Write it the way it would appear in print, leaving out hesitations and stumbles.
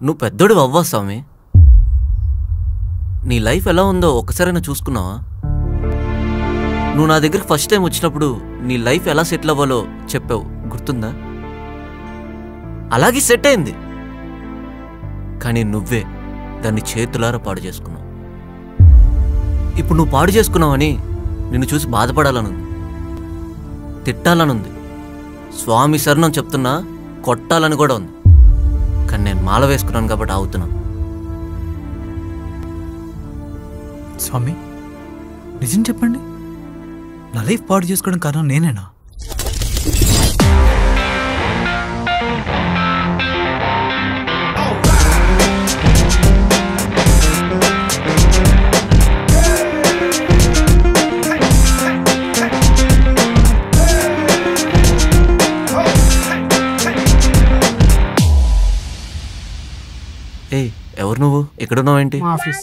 నువ్వు పెద్దోడు అవ్వా స్వామి. నీ లైఫ్ ఎలా ఉందో ఒక్కసారైనా చూసుకున్నావా? నువ్వు నా దగ్గరికి ఫస్ట్ టైం వచ్చినప్పుడు నీ లైఫ్ ఎలా సెటిల్ అవ్వాలో చెప్పావు, గుర్తుందా? అలాగే సెట్ అయింది. కానీ నువ్వే దాన్ని చేతులారా పాడు చేసుకున్నావు. ఇప్పుడు నువ్వు పాడు చేసుకున్నావని నిన్ను చూసి బాధపడాలనుంది, తిట్టాలనుంది, స్వామి శరణం చెప్తున్నా కొట్టాలని కూడా ఉంది. కానీ నేను మాల వేసుకున్నాను కాబట్టి ఆగుతున్నాను. స్వామి నిజం చెప్పండి, నా లైఫ్ పాడు చేసుకోవడం కారణం నేనేనా? ఏ ఎవరు నువ్వు? ఎక్కడున్నావేంటి? ఆఫీస్